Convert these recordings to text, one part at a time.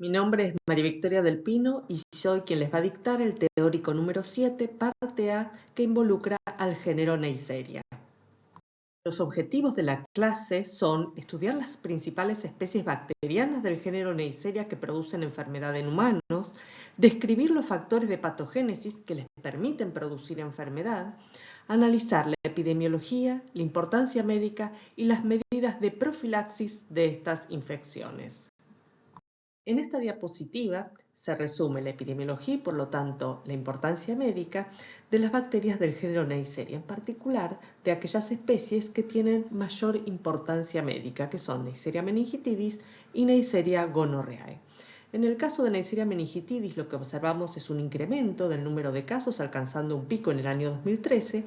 Mi nombre es María Victoria del Pino y soy quien les va a dictar el teórico número 7, parte A, que involucra al género Neisseria. Los objetivos de la clase son estudiar las principales especies bacterianas del género Neisseria que producen enfermedad en humanos, describir los factores de patogénesis que les permiten producir enfermedad, analizar la epidemiología, la importancia médica y las medidas de profilaxis de estas infecciones. En esta diapositiva se resume la epidemiología y, por lo tanto, la importancia médica de las bacterias del género Neisseria, en particular de aquellas especies que tienen mayor importancia médica, que son Neisseria meningitidis y Neisseria gonorrhoeae. En el caso de Neisseria meningitidis, lo que observamos es un incremento del número de casos, alcanzando un pico en el año 2013,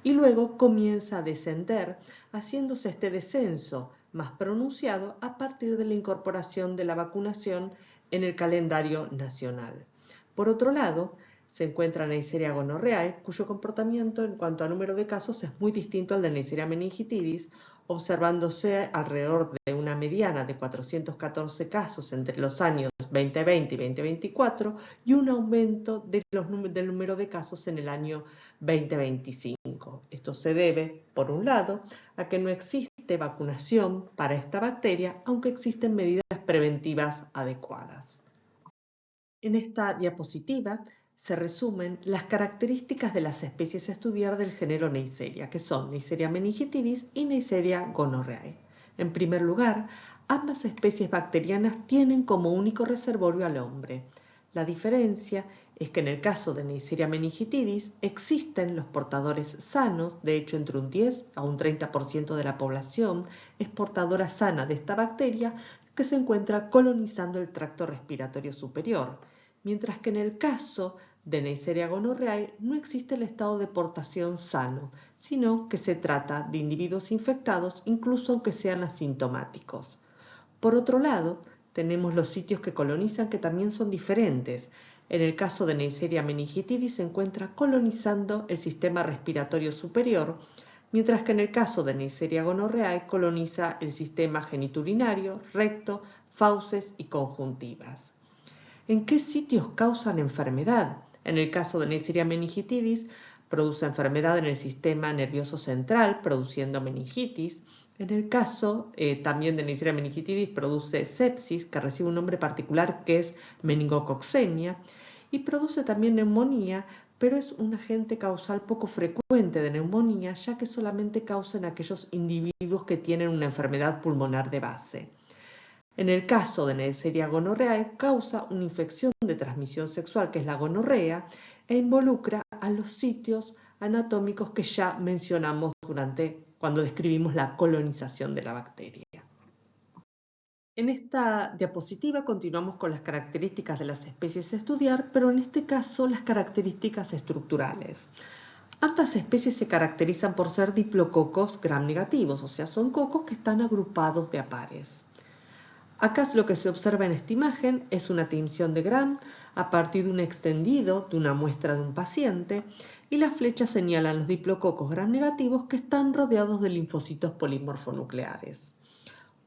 y luego comienza a descender, haciéndose este descenso más pronunciado a partir de la incorporación de la vacunación en el calendario nacional. Por otro lado, se encuentra Neisseria gonorrhoeae, cuyo comportamiento en cuanto a número de casos es muy distinto al de Neisseria meningitidis, observándose alrededor de una mediana de 414 casos entre los años 2020 y 2024 y un aumento del número de casos en el año 2025. Esto se debe, por un lado, a que no existe vacunación para esta bacteria, aunque existen medidas preventivas adecuadas. En esta diapositiva se resumen las características de las especies a estudiar del género Neisseria, que son Neisseria meningitidis y Neisseria gonorrhoeae. En primer lugar, ambas especies bacterianas tienen como único reservorio al hombre. La diferencia es que en el caso de Neisseria meningitidis existen los portadores sanos, de hecho entre un 10 a un 30% de la población es portadora sana de esta bacteria que se encuentra colonizando el tracto respiratorio superior, mientras que en el caso de Neisseria gonorrhoeae no existe el estado de portación sano, sino que se trata de individuos infectados incluso aunque sean asintomáticos. Por otro lado, tenemos los sitios que colonizan que también son diferentes. En el caso de Neisseria meningitidis se encuentra colonizando el sistema respiratorio superior, mientras que en el caso de Neisseria gonorrhoeae coloniza el sistema geniturinario, recto, fauces y conjuntivas. ¿En qué sitios causan enfermedad? En el caso de Neisseria meningitidis, produce enfermedad en el sistema nervioso central, produciendo meningitis. En el caso también de Neisseria meningitidis, produce sepsis, que recibe un nombre particular que es meningococcemia, y produce también neumonía, pero es un agente causal poco frecuente de neumonía, ya que solamente causa en aquellos individuos que tienen una enfermedad pulmonar de base. En el caso de Neisseria gonorrhoeae, causa una infección de transmisión sexual, que es la gonorrea, e involucra a los sitios anatómicos que ya mencionamos cuando describimos la colonización de la bacteria. En esta diapositiva continuamos con las características de las especies a estudiar, pero en este caso las características estructurales. Ambas especies se caracterizan por ser diplococos gram negativos, o sea, son cocos que están agrupados de a pares. Acá lo que se observa en esta imagen es una tinción de Gram a partir de un extendido de una muestra de un paciente, y las flechas señalan los diplococos gram negativos que están rodeados de linfocitos polimorfonucleares.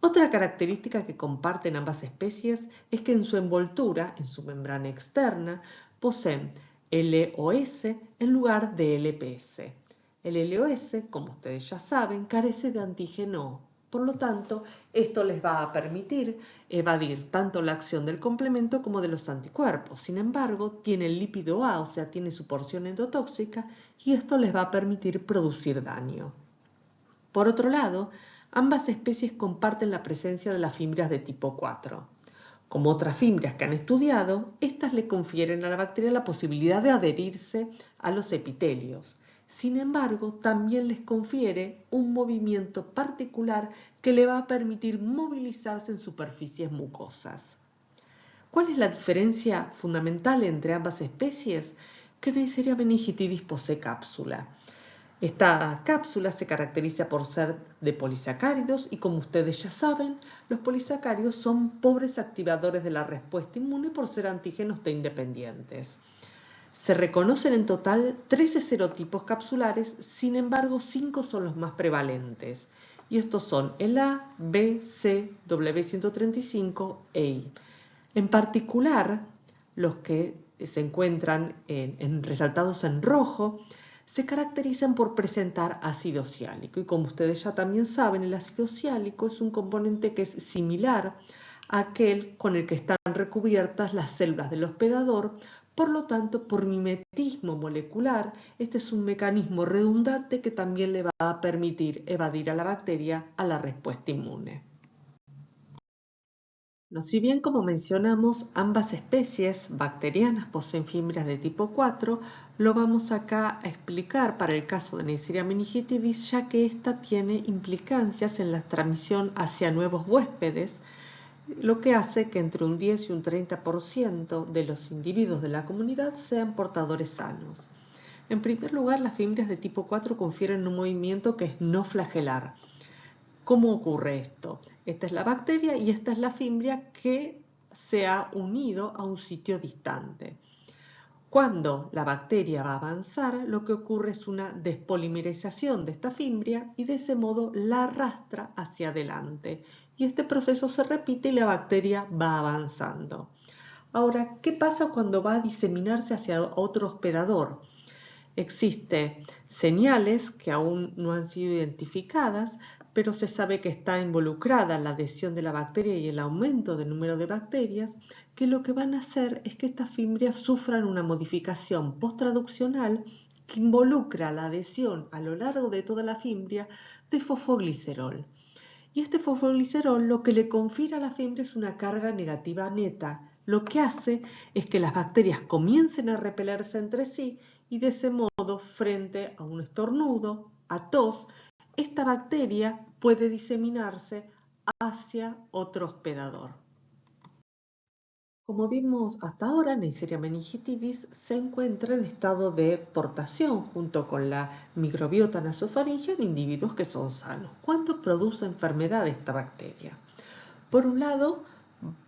Otra característica que comparten ambas especies es que en su envoltura, en su membrana externa, poseen LOS en lugar de LPS. El LOS, como ustedes ya saben, carece de antígeno. Por lo tanto, esto les va a permitir evadir tanto la acción del complemento como de los anticuerpos. Sin embargo, tiene el lípido A, o sea, tiene su porción endotóxica, y esto les va a permitir producir daño. Por otro lado, ambas especies comparten la presencia de las fibras de tipo 4. Como otras fibras que han estudiado, estas le confieren a la bacteria la posibilidad de adherirse a los epitelios. Sin embargo, también les confiere un movimiento particular que le va a permitir movilizarse en superficies mucosas. ¿Cuál es la diferencia fundamental entre ambas especies? Que Neisseria meningitidis posee cápsula. Esta cápsula se caracteriza por ser de polisacáridos y, como ustedes ya saben, los polisacáridos son pobres activadores de la respuesta inmune por ser antígenos T independientes. Se reconocen en total 13 serotipos capsulares, sin embargo 5 son los más prevalentes, y estos son el A, B, C, W135 e I. En particular, los que se encuentran resaltados en rojo se caracterizan por presentar ácido ciálico. Y como ustedes ya también saben, el ácido ciálico es un componente que es similar a aquel con el que están recubiertas las células del hospedador. Por lo tanto, por mimetismo molecular, este es un mecanismo redundante que también le va a permitir evadir a la bacteria a la respuesta inmune. Si bien, como mencionamos, ambas especies bacterianas poseen fibras de tipo 4, lo vamos acá a explicar para el caso de Neisseria meningitidis, ya que esta tiene implicancias en la transmisión hacia nuevos huéspedes, lo que hace que entre un 10 y un 30% de los individuos de la comunidad sean portadores sanos. En primer lugar, las fibras de tipo 4 confieren un movimiento que es no flagelar. ¿Cómo ocurre esto? Esta es la bacteria y esta es la fimbria que se ha unido a un sitio distante. Cuando la bacteria va a avanzar, lo que ocurre es una despolimerización de esta fimbria y de ese modo la arrastra hacia adelante. Y este proceso se repite y la bacteria va avanzando. Ahora, ¿qué pasa cuando va a diseminarse hacia otro hospedador? Existen señales que aún no han sido identificadas, pero se sabe que está involucrada la adhesión de la bacteria y el aumento del número de bacterias, que lo que van a hacer es que estas fimbrias sufran una modificación posttraduccional que involucra la adhesión a lo largo de toda la fimbria de fosfoglicerol. Y este fosfoglicerol lo que le confiere a la fimbria es una carga negativa neta. Lo que hace es que las bacterias comiencen a repelerse entre sí y de ese modo, frente a un estornudo, a tos, esta bacteria puede diseminarse hacia otro hospedador. Como vimos hasta ahora, Neisseria meningitidis se encuentra en estado de portación junto con la microbiota nasofaringea en individuos que son sanos. ¿Cuándo produce enfermedad esta bacteria? Por un lado,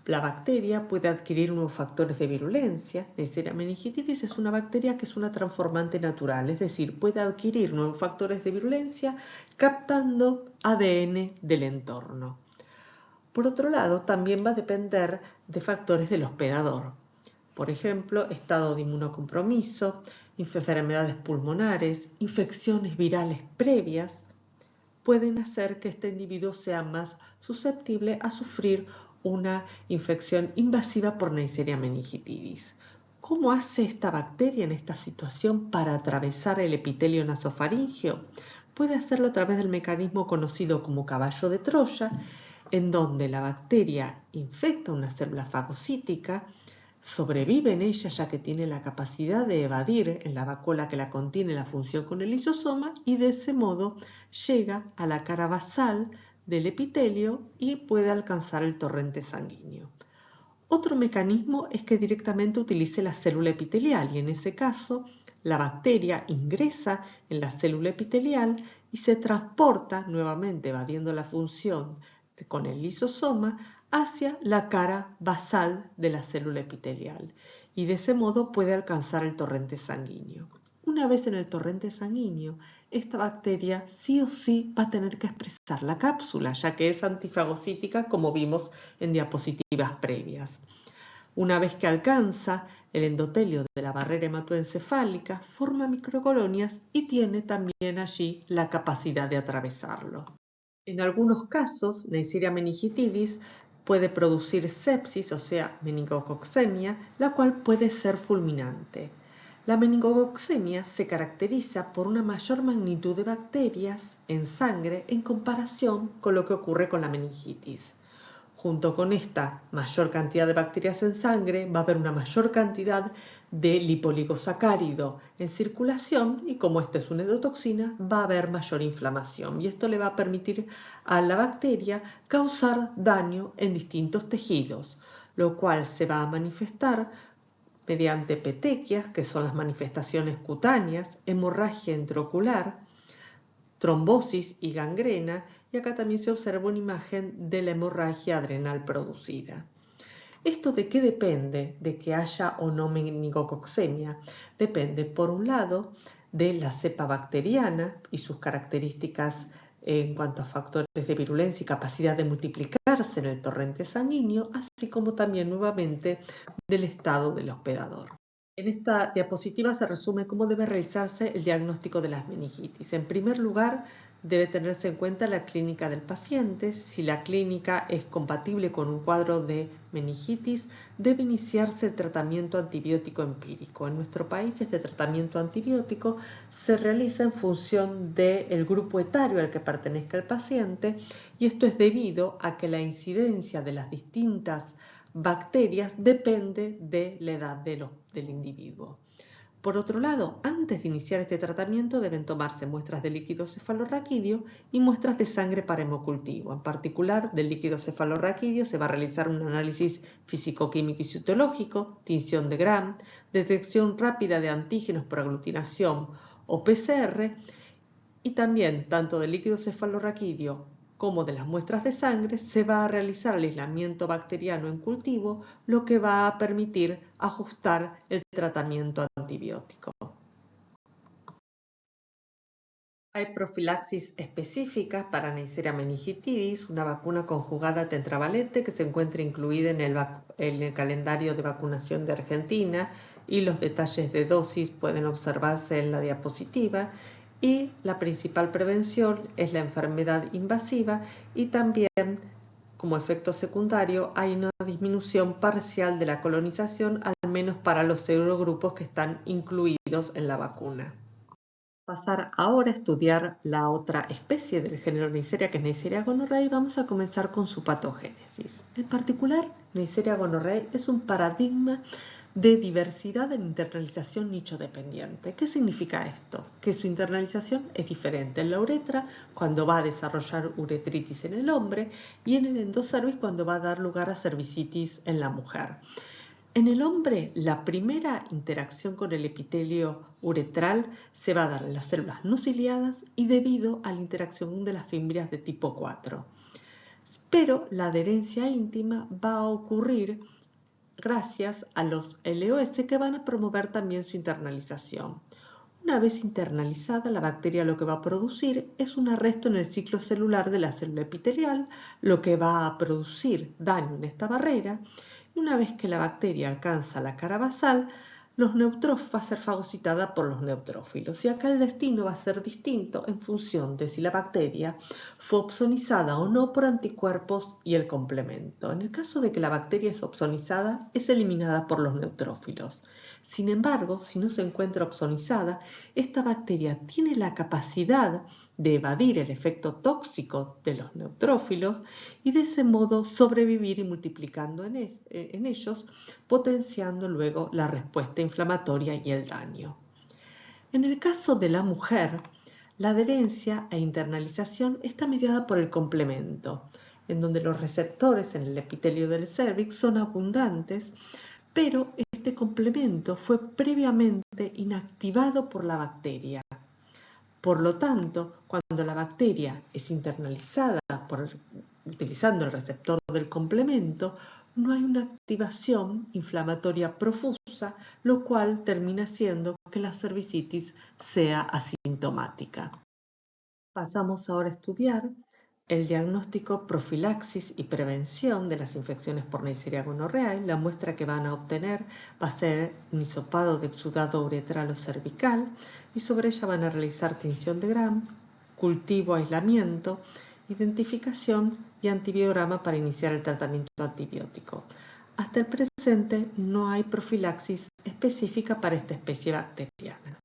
la bacteria puede adquirir nuevos factores de virulencia. Neisseria meningitidis es una bacteria que es una transformante natural, es decir, puede adquirir nuevos factores de virulencia captando ADN del entorno. Por otro lado, también va a depender de factores del hospedador. Por ejemplo, estado de inmunocompromiso, enfermedades pulmonares, infecciones virales previas, pueden hacer que este individuo sea más susceptible a sufrir una infección invasiva por Neisseria meningitidis. ¿Cómo hace esta bacteria en esta situación para atravesar el epitelio nasofaríngeo? Puede hacerlo a través del mecanismo conocido como caballo de Troya, en donde la bacteria infecta una célula fagocítica, sobrevive en ella ya que tiene la capacidad de evadir en la vacuola que la contiene la función con el lisosoma y de ese modo llega a la cara basal del epitelio y puede alcanzar el torrente sanguíneo. Otro mecanismo es que directamente utilice la célula epitelial y en ese caso la bacteria ingresa en la célula epitelial y se transporta nuevamente evadiendo la función con el lisosoma hacia la cara basal de la célula epitelial y de ese modo puede alcanzar el torrente sanguíneo. Una vez en el torrente sanguíneo, esta bacteria sí o sí va a tener que expresar la cápsula, ya que es antifagocítica como vimos en diapositivas previas. Una vez que alcanza el endotelio de la barrera hematoencefálica, forma microcolonias y tiene también allí la capacidad de atravesarlo. En algunos casos, Neisseria meningitidis puede producir sepsis, o sea, meningococcemia, la cual puede ser fulminante. La meningococcemia se caracteriza por una mayor magnitud de bacterias en sangre en comparación con lo que ocurre con la meningitis. Junto con esta mayor cantidad de bacterias en sangre, va a haber una mayor cantidad de lipoligosacárido en circulación y como esta es una endotoxina, va a haber mayor inflamación. Y esto le va a permitir a la bacteria causar daño en distintos tejidos, lo cual se va a manifestar mediante petequias, que son las manifestaciones cutáneas, hemorragia intraocular, trombosis y gangrena, y acá también se observa una imagen de la hemorragia adrenal producida. ¿Esto de qué depende? De que haya o no meningococcemia. Depende, por un lado, de la cepa bacteriana y sus características en cuanto a factores de virulencia y capacidad de multiplicarse en el torrente sanguíneo, así como también nuevamente del estado del hospedador. En esta diapositiva se resume cómo debe realizarse el diagnóstico de las meningitis. En primer lugar, debe tenerse en cuenta la clínica del paciente. Si la clínica es compatible con un cuadro de meningitis, debe iniciarse el tratamiento antibiótico empírico. En nuestro país, este tratamiento antibiótico se realiza en función del grupo etario al que pertenezca el paciente, y esto es debido a que la incidencia de las distintas bacterias depende de la edad del individuo. Por otro lado, antes de iniciar este tratamiento deben tomarse muestras de líquido cefalorraquídeo y muestras de sangre para hemocultivo. En particular, del líquido cefalorraquídeo se va a realizar un análisis físico-químico y citológico, tinción de Gram, detección rápida de antígenos por aglutinación o PCR, y también tanto del líquido cefalorraquídeo como de las muestras de sangre se va a realizar el aislamiento bacteriano en cultivo, lo que va a permitir ajustar el tratamiento antibiótico. Hay profilaxis específicas para Neisseria meningitidis, una vacuna conjugada tetravalente que se encuentra incluida en el calendario de vacunación de Argentina, y los detalles de dosis pueden observarse en la diapositiva. Y la principal prevención es la enfermedad invasiva, y también como efecto secundario hay una disminución parcial de la colonización, al menos para los serogrupos que están incluidos en la vacuna. Pasar ahora a estudiar la otra especie del género Neisseria, que es Neisseria gonorrhoeae, y vamos a comenzar con su patogénesis. En particular, Neisseria gonorrhoeae es un paradigma de diversidad en internalización nicho dependiente. ¿Qué significa esto? Que su internalización es diferente en la uretra, cuando va a desarrollar uretritis en el hombre, y en el endocervix, cuando va a dar lugar a cervicitis en la mujer. En el hombre, la primera interacción con el epitelio uretral se va a dar en las células no ciliadas y debido a la interacción de las fimbrias de tipo 4. Pero la adherencia íntima va a ocurrir gracias a los LOS, que van a promover también su internalización. Una vez internalizada, la bacteria lo que va a producir es un arresto en el ciclo celular de la célula epitelial, lo que va a producir daño en esta barrera. Y una vez que la bacteria alcanza la cara basal, va a ser fagocitada por los neutrófilos. Y acá el destino va a ser distinto en función de si la bacteria fue opsonizada o no por anticuerpos y el complemento. En el caso de que la bacteria es opsonizada, es eliminada por los neutrófilos. Sin embargo, si no se encuentra opsonizada, esta bacteria tiene la capacidad de evadir el efecto tóxico de los neutrófilos y de ese modo sobrevivir y multiplicando en ellos, potenciando luego la respuesta inflamatoria y el daño. En el caso de la mujer, la adherencia e internalización está mediada por el complemento, en donde los receptores en el epitelio del cérvix son abundantes, pero este complemento fue previamente inactivado por la bacteria. Por lo tanto, cuando la bacteria es internalizada utilizando el receptor del complemento, no hay una activación inflamatoria profusa, lo cual termina haciendo que la cervicitis sea asintomática. Pasamos ahora a estudiar el diagnóstico, profilaxis y prevención de las infecciones por Neisseria gonorrhoeae. La muestra que van a obtener va a ser un hisopado de exudado uretral o cervical, y sobre ella van a realizar tinción de Gram, cultivo, aislamiento, identificación y antibiograma para iniciar el tratamiento antibiótico. Hasta el presente no hay profilaxis específica para esta especie bacteriana.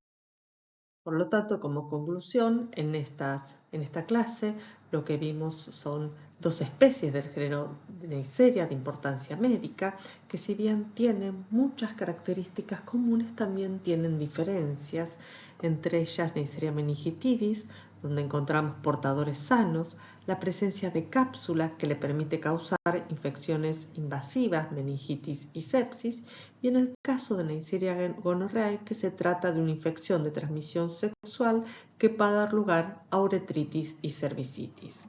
Por lo tanto, como conclusión, en esta clase lo que vimos son dos especies del género Neisseria de importancia médica, que si bien tienen muchas características comunes, también tienen diferencias. Entre ellas, Neisseria meningitidis, donde encontramos portadores sanos, la presencia de cápsulas que le permite causar infecciones invasivas, meningitis y sepsis, y en el caso de Neisseria gonorrhoeae, que se trata de una infección de transmisión sexual que va a dar lugar a uretritis y cervicitis.